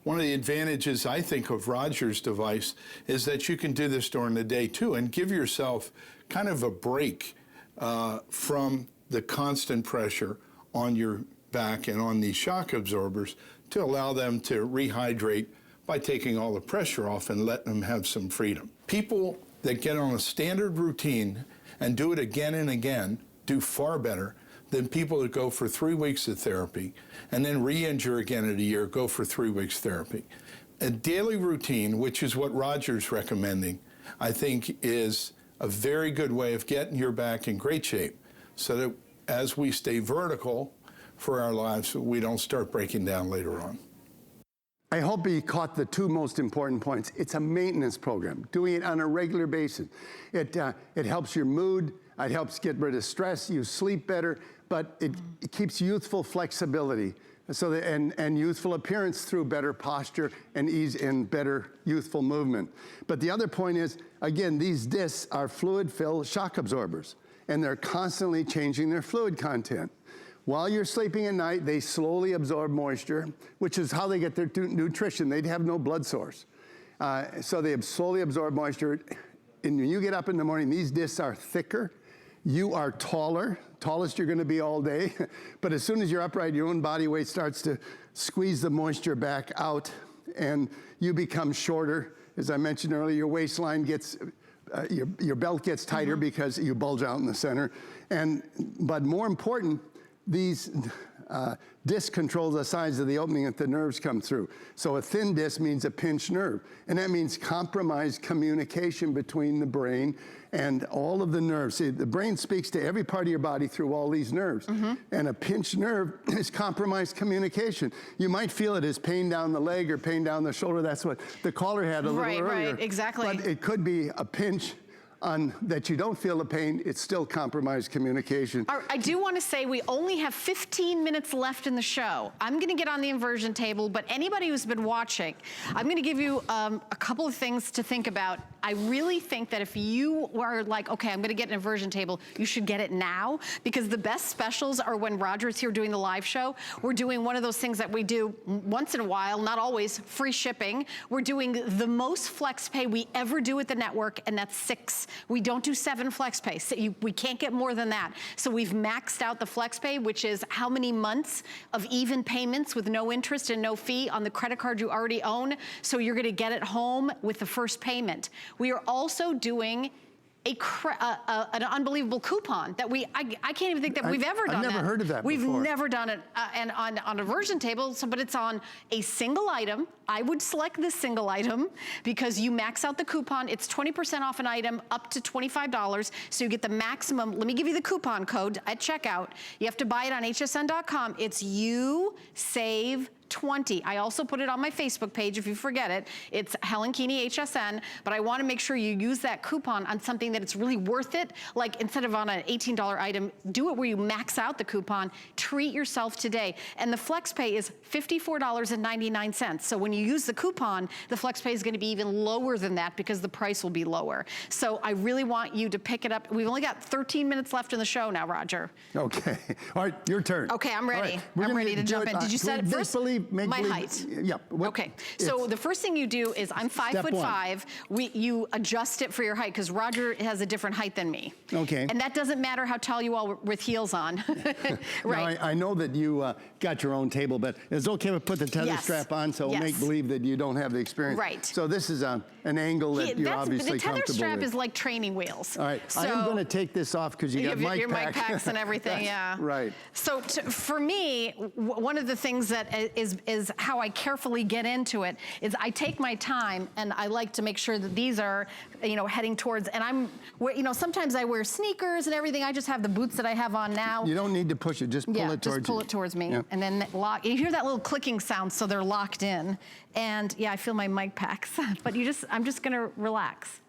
S10: One of the advantages, I think, of Roger's device is that you can do this during the day too and give yourself kind of a break from the constant pressure on your back and on these shock absorbers to allow them to rehydrate by taking all the pressure off and letting them have some freedom. People that get on a standard routine and do it again and again do far better than people that go for 3 weeks of therapy and then re-injure again in a year, go for 3 weeks therapy. A daily routine, which is what Roger's recommending, I think is a very good way of getting your back in great shape so that as we stay vertical for our lives, we don't start breaking down later on.
S4: I hope you caught the two most important points. It's a maintenance program, doing it on a regular basis. It helps your mood, it helps get rid of stress, you sleep better, but it keeps youthful flexibility so that, and youthful appearance through better posture and ease and better youthful movement. But the other point is, again, these discs are fluid-filled shock absorbers, and they're constantly changing their fluid content. While you're sleeping at night, they slowly absorb moisture, which is how they get their nutrition. They have no blood source. So they slowly absorb moisture. And when you get up in the morning, these discs are thicker. You are taller, tallest you're gonna be all day. But as soon as you're upright, your own body weight starts to squeeze the moisture back out and you become shorter. As I mentioned earlier, your waistline gets, your belt gets tighter because you bulge out in the center. But more important, these disc controls the size of the opening that the nerves come through. So a thin disc means a pinched nerve, and that means compromised communication between the brain and all of the nerves. See, the brain speaks to every part of your body through all these nerves, and a pinched nerve is compromised communication. You might feel it as pain down the leg or pain down the shoulder. That's what the caller had a little earlier.
S3: Right, exactly.
S4: But it could be a pinch that you don't feel the pain, it's still compromised communication.
S3: I do want to say we only have 15 minutes left in the show. I'm going to get on the inversion table, but anybody who's been watching, I'm going to give you a couple of things to think about. I really think that if you are like, okay, I'm going to get an inversion table, you should get it now, because the best specials are when Roger's here doing the live show. We're doing one of those things that we do once in a while, not always, free shipping. We're doing the most flex pay we ever do at the network, and that's 6. We don't do 7 flex pay. So we can't get more than that. So we've maxed out the flex pay, which is how many months of even payments with no interest and no fee on the credit card you already own. So you're gonna get it home with the first payment. We are also doing an unbelievable coupon that I can't even think that we've ever done that.
S4: I've never heard of that
S3: We've
S4: before.
S3: never done it and on a inversion table, but it's on a single item. I would select this single item because you max out the coupon. It's 20% off an item up to $25. So you get the maximum. Let me give you the coupon code at checkout. You have to buy it on hsn.com. It's YouSave20. I also put it on my Facebook page if you forget it. It's Helen Keeney HSN, but I want to make sure you use that coupon on something that it's really worth it. Like instead of on an $18 item, do it where you max out the coupon. Treat yourself today. And the flex pay is $54.99. So when you use the coupon, the flex pay is going to be even lower than that because the price will be lower. So I really want you to pick it up. We've only got 13 minutes left in the show now, Roger.
S4: Okay. All right, your turn.
S3: Okay, I'm ready.
S4: Right,
S3: I'm ready to jump in. Did you set it first?
S4: My
S3: height.
S4: Yep.
S3: Okay. So the first thing you do is I'm 5'5". You adjust it for your height because Roger has a different height than me.
S4: Okay.
S3: And that doesn't matter how tall you are with heels on. Right.
S4: Now, I know that you got your own table, but it's okay to put the tether strap on so we'll make believe that you don't have the experience.
S3: Right.
S4: So this is an angle that you're obviously comfortable with.
S3: The tether strap is like training wheels.
S4: All right.
S3: So
S4: I am going to take this off because you got mic
S3: your
S4: packs.
S3: mic packs and everything, yeah.
S4: Right.
S3: So for me, one of the things that is how I carefully get into it is I take my time and I like to make sure that these are, heading towards, and sometimes I wear sneakers and everything. I just have the boots that I have on now.
S4: You don't need to push it, just pull it towards you.
S3: Just pull it towards me.
S4: Yeah.
S3: And then lock. You hear that little clicking sound, so they're locked in. And yeah, I feel my mic packs, but I'm just gonna relax.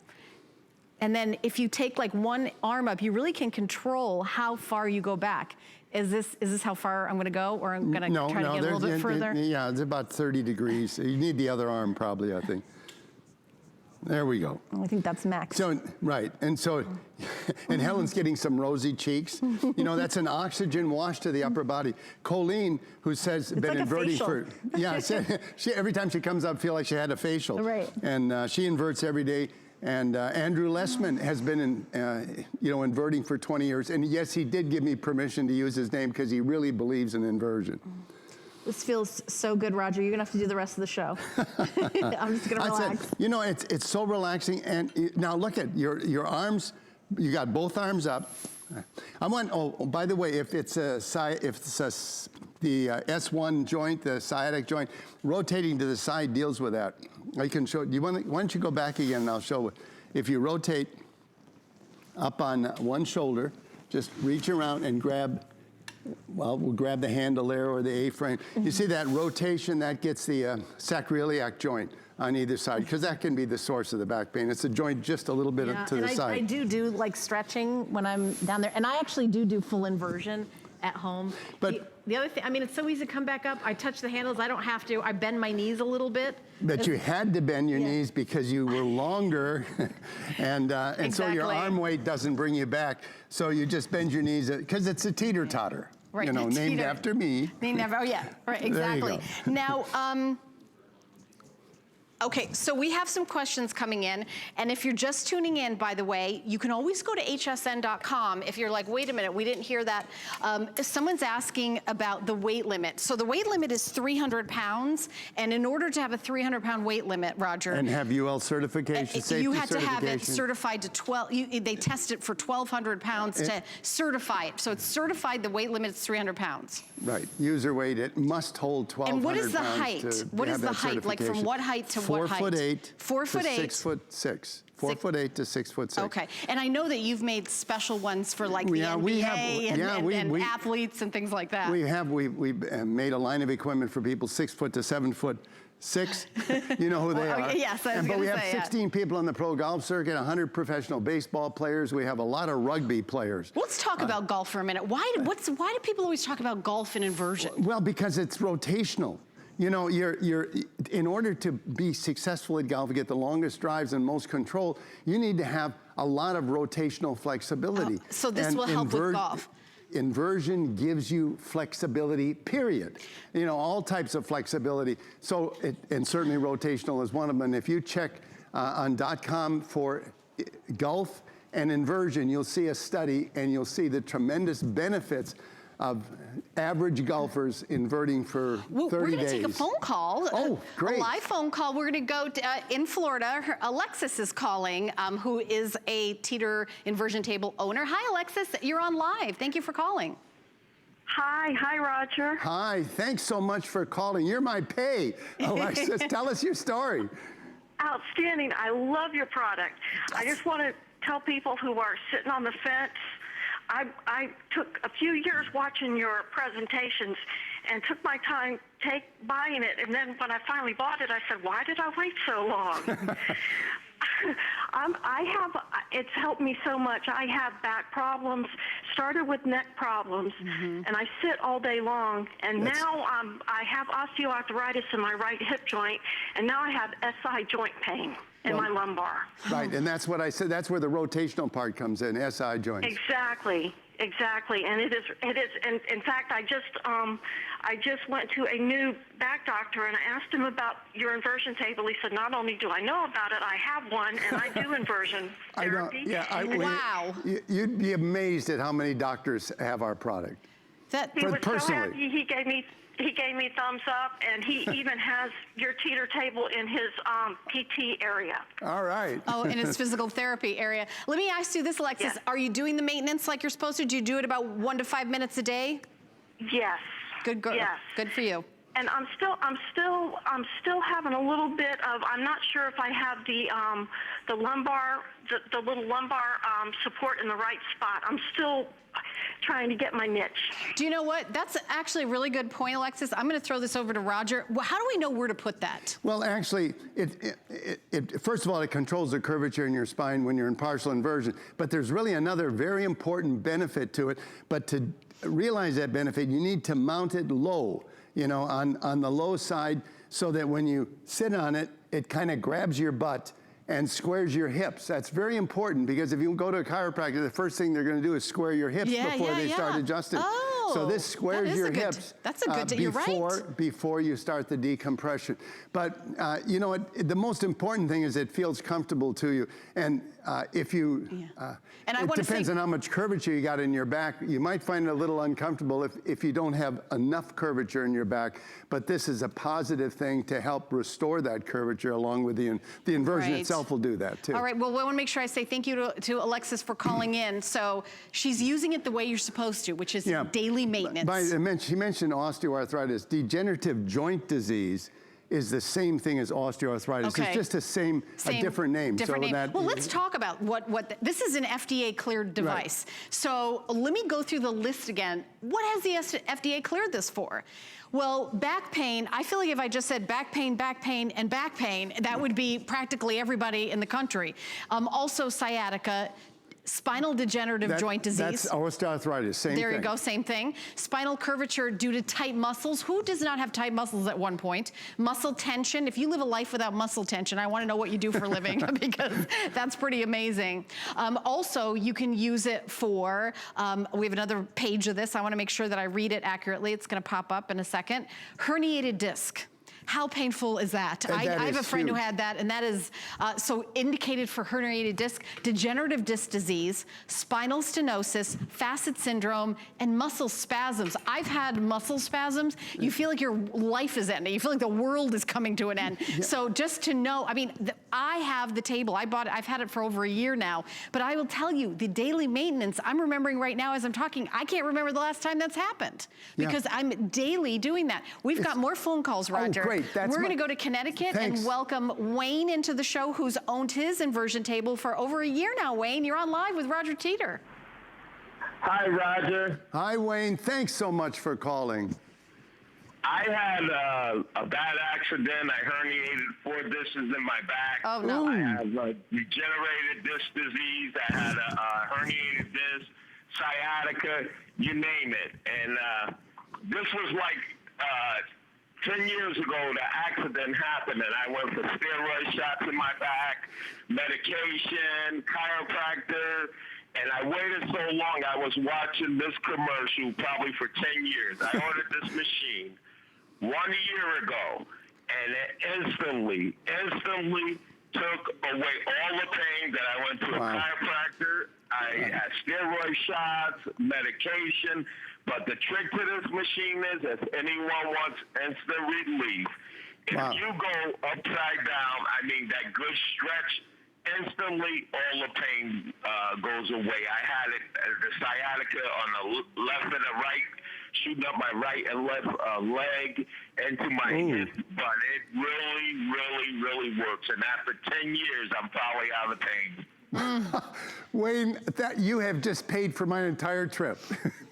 S3: And then if you take like one arm up, you really can control how far you go back. Is this how far I'm gonna go, or I'm gonna try to get a little bit further?
S4: Yeah, it's about 30 degrees. You need the other arm probably, I think. There we go.
S3: I think that's max.
S4: So, right, and Helen's getting some rosy cheeks. You know, that's an oxygen wash to the upper body. Colleen, who says been
S3: like
S4: inverting
S3: for
S4: she every time she comes up, feel like she had a facial.
S3: Right.
S4: And she inverts every day. And Andrew Lessman has been inverting for 20 years. And yes, he did give me permission to use his name because he really believes in inversion.
S3: This feels so good, Roger. You're gonna have to do the rest of the show. I'm just gonna relax.
S4: You know, it's so relaxing. And now look at your arms. You got both arms up. I want. Oh, by the way, if it's the S1 joint, the sciatic joint, rotating to the side deals with that. I can show. Why don't you go back again, and I'll show. If you rotate up on one shoulder, just reach around and grab. Well, we'll grab the handle there or the A-frame. You see that rotation, that gets the sacroiliac joint on either side, because that can be the source of the back pain. It's a joint just a little bit to the side.
S3: I do like stretching when I'm down there, and I actually do full inversion at home. But the other thing, I mean, it's so easy to come back up. I touch the handles. I don't have to. I bend my knees a little bit.
S4: But you had to bend your knees because you were longer, and so your arm weight doesn't bring you back. So you just bend your knees because it's a teeter-totter.
S3: Right.
S4: You know, named after me.
S3: Named after, oh yeah, right, exactly. Now, okay, so we have some questions coming in, and if you're just tuning in, by the way, you can always go to hsn.com if you're like, wait a minute, we didn't hear that. Someone's asking about the weight limit. So the weight limit is 300 pounds, and in order to have a 300-pound weight limit, Roger.
S4: And have UL certification, safety
S3: you had to
S4: certification.
S3: have it certified to 12, they test it for 1,200 pounds to certify it. So it's certified, the weight limit is 300 pounds.
S4: Right, user weight, it must hold 1,200 pounds.
S3: And what is the height? What is the height, like from what height to what height?
S4: 4'8".
S3: 4'8".
S4: 6'6". 4'8" to 6'6".
S3: Okay, and I know that you've made special ones for like the NBA and athletes and things like that.
S4: We made a line of equipment for people 6 foot to 7'6". You know who they are.
S3: Yes, I was
S4: But
S3: gonna
S4: we have
S3: say,
S4: 16 people on the pro golf circuit, 100 professional baseball players. We have a lot of rugby players.
S3: Let's talk about golf for a minute. Why do people always talk about golf and inversion?
S4: Well, because it's rotational. You know, in order to be successful at golf, get the longest drives and most control, you need to have a lot of rotational flexibility.
S3: So this will help with golf.
S4: Inversion gives you flexibility, period. You know, all types of flexibility. So, and certainly rotational is one of them. And if you check on .com for golf and inversion, you'll see a study and you'll see the tremendous benefits of average golfers inverting for 30 days.
S3: We're going to take a phone call.
S4: Oh, great.
S3: A live phone call. We're going to go in Florida. Alexis is calling, who is a Teeter inversion table owner. Hi, Alexis. You're on live. Thank you for calling.
S11: Hi, Roger.
S4: Hi, thanks so much for calling. You're my pay. Alexis, tell us your story.
S11: Outstanding. I love your product. I just want to tell people who are sitting on the fence, I took a few years watching your presentations and took my time buying it. And then when I finally bought it, I said, why did I wait so long? It's helped me so much. I have back problems, started with neck problems, and I sit all day long. And now I have osteoarthritis in my right hip joint, and now I have SI joint pain in my lumbar.
S4: Right, and that's what I said. That's where the rotational part comes in, SI joints.
S11: Exactly. And it is, and in fact, I just went to a new back doctor and I asked him about your inversion table. He said, not only do I know about it, I have one and I do inversion therapy.
S3: Wow.
S4: You'd be amazed at how many doctors have our product.
S11: He was so happy. He gave me thumbs up, and he even has your Teeter table in his PT area.
S4: All right.
S3: Oh, in his physical therapy area. Let me ask you this, Alexis.
S11: Yes.
S3: Are you doing the maintenance like you're supposed to? Do you do it about 1 to 5 minutes a day?
S11: Yes.
S3: Good girl.
S11: Yes.
S3: Good for you.
S11: And I'm still having a little bit of. I'm not sure if I have the lumbar, the little lumbar support in the right spot. I'm still. trying to get my niche.
S3: Do you know what? That's actually a really good point, Alexis. I'm going to throw this over to Roger. Well, how do we know where to put that?
S4: Well, actually, first of all, it controls the curvature in your spine when you're in partial inversion. But there's really another very important benefit to it. But to realize that benefit, you need to mount it low, on the low side, so that when you sit on it, it kind of grabs your butt and squares your hips. That's very important, because if you go to a chiropractor, the first thing they're going to do is square your hips before they start adjusting.
S3: Oh,
S4: so this squares your hips
S3: that's a good you're right.
S4: before you start the decompression. But you know what? The most important thing is it feels comfortable to you. And if you, it depends on how much curvature you got in your back. You might find it a little uncomfortable if you don't have enough curvature in your back. But this is a positive thing to help restore that curvature, along with the inversion itself will do that too.
S3: All right, well, we want to make sure I say thank you to Alexis for calling in. So she's using it the way you're supposed to, which is daily maintenance.
S4: She mentioned osteoarthritis. Degenerative joint disease is the same thing as osteoarthritis.
S3: Okay.
S4: It's just a different name.
S3: Well, let's talk about this is an FDA cleared device. Right. So let me go through the list again. What has the FDA cleared this for? Well, back pain, I feel like if I just said back pain, and back pain, that would be practically everybody in the country. Also sciatica, spinal degenerative joint disease.
S4: That's osteoarthritis, same thing.
S3: There you go, same thing. Spinal curvature due to tight muscles. Who does not have tight muscles at one point? Muscle tension. If you live a life without muscle tension, I want to know what you do for a living, because that's pretty amazing. Also, you can use it for, we have another page of this. I want to make sure that I read it accurately. It's going to pop up in a second. Herniated disc. How painful is that? I have a friend who had that, and that is so indicated for herniated disc, degenerative disc disease, spinal stenosis, facet syndrome, and muscle spasms. I've had muscle spasms. You feel like your life is ending. You feel like the world is coming to an end. Yeah. So just to know, I mean, I have the table. I bought it. I've had it for over a year now. But I will tell you, the daily maintenance, I'm remembering right now as I'm talking, I can't remember the last time that's happened, because I'm daily doing that. We've got more phone calls, Roger.
S4: Oh, great.
S3: We're going to go to Connecticut and welcome Wayne into the show, who's owned his inversion table for over a year now. Wayne, you're on live with Roger Teeter.
S12: Hi, Roger.
S4: Hi, Wayne. Thanks so much for calling.
S12: I had a bad accident. I herniated 4 discs in my back.
S3: Oh, no.
S12: I have a degenerated disc disease. I had a herniated disc, sciatica, you name it. And this was like 10 years ago, the accident happened, and I went for steroid shots in my back, medication, chiropractor, and I waited so long. I was watching this commercial probably for 10 years. I ordered this machine 1 year ago, and it instantly took away all the pain that I went to a chiropractor. I had steroid shots, medication. But the trick to this machine is, if anyone wants instant relief, if you go upside down, I mean, that good stretch, instantly all the pain goes away. I had it, the sciatica on the left and the right, shooting up my right and left leg into my hip, but it really works. And after 10 years, I'm probably out of pain.
S4: Wayne, you have just paid for my entire trip.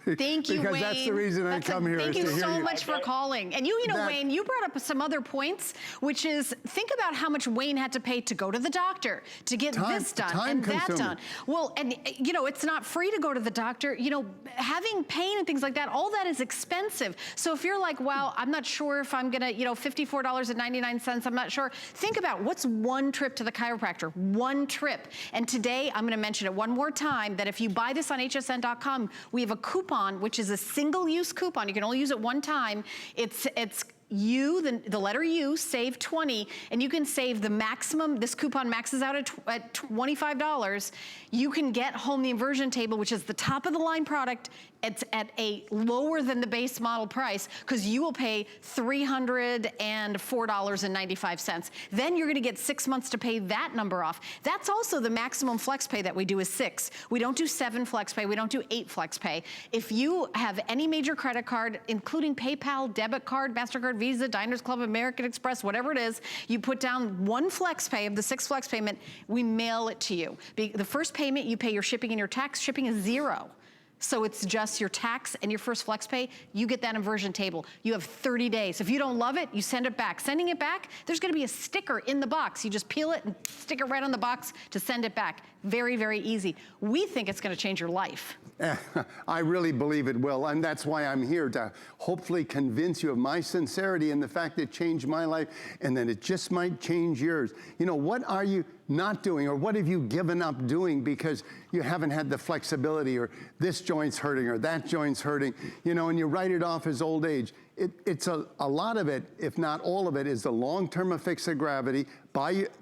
S3: Thank you,
S4: because
S3: Wayne.
S4: That's the reason I come here.
S3: Thank you so much for calling. And you know, Wayne, you brought up some other points, which is, think about how much Wayne had to pay to go to the doctor, to get this done and that done. Well, and you know, it's not free to go to the doctor. You know, having pain and things like that, all that is expensive. So if you're like, wow, I'm not sure if I'm gonna, you know, $54.99, I'm not sure. Think about what's one trip to the chiropractor, one trip. And today, I'm gonna mention it one more time, that if you buy this on hsn.com, we have a coupon, which is a single-use coupon. You can only use it one time. It's U, the letter U, save 20, and you can save the maximum. This coupon maxes out at $25. You can get home the inversion table, which is the top of the line product. It's at a lower than the base model price, because you will pay $304.95. Then you're gonna get 6 months to pay that number off. That's also the maximum flex pay that we do is 6. We don't do 7 flex pay, we don't do 8 flex pay. If you have any major credit card, including PayPal, debit card, MasterCard, Visa, Diners Club, American Express, whatever it is, you put down 1 flex pay of the 6 flex payment, we mail it to you. The first payment, you pay your shipping and your tax. Shipping is $0. So it's just your tax and your first flex pay, you get that inversion table. You have 30 days. If you don't love it, you send it back. Sending it back, there's gonna be a sticker in the box. You just peel it and stick it right on the box to send it back. Very, very easy. We think it's gonna change your life.
S4: I really believe it will, and that's why I'm here, to hopefully convince you of my sincerity and the fact it changed my life, and that it just might change yours. You know, what are you not doing, or what have you given up doing because you haven't had the flexibility, or this joint's hurting, or that joint's hurting, you know, and you write it off as old age. It's a lot of it, if not all of it, is the long-term effects of gravity,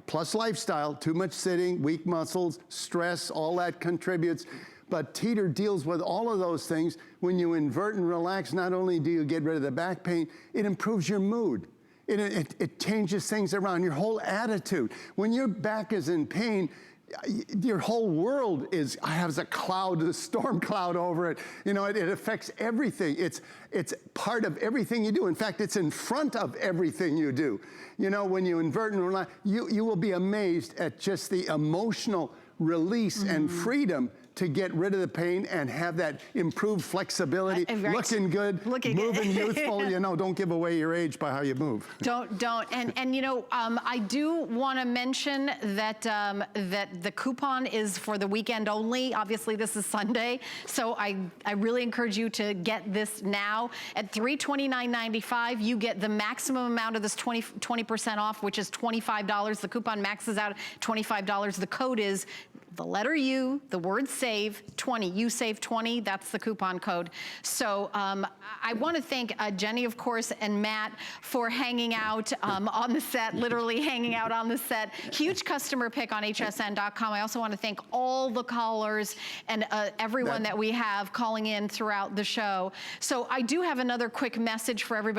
S4: plus lifestyle, too much sitting, weak muscles, stress, all that contributes. But Teeter deals with all of those things. When you invert and relax, not only do you get rid of the back pain, it improves your mood. It changes things around, your whole attitude. When your back is in pain, your whole world has a cloud, a storm cloud over it. You know, it affects everything. It's part of everything you do. In fact, it's in front of everything you do. You know, when you invert and relax, you will be amazed at just the emotional release and freedom to get rid of the pain and have that improved flexibility, looking good, moving youthful. You know, don't give away your age by how you move.
S3: Don't. And you know, I do want to mention that that the coupon is for the weekend only. Obviously, this is Sunday, so I really encourage you to get this now. At $329.95, you get the maximum amount of this 20% off, which is $25. The coupon maxes out at $25. The code is the letter U, the word save, 20. You save 20, that's the coupon code. So I want to thank Jenny, of course, and Matt for hanging out on the set, literally hanging out on the set. Huge customer pick on hsn.com. I also want to thank all the callers and everyone that we have calling in throughout the show. So I do have another quick message for everybody.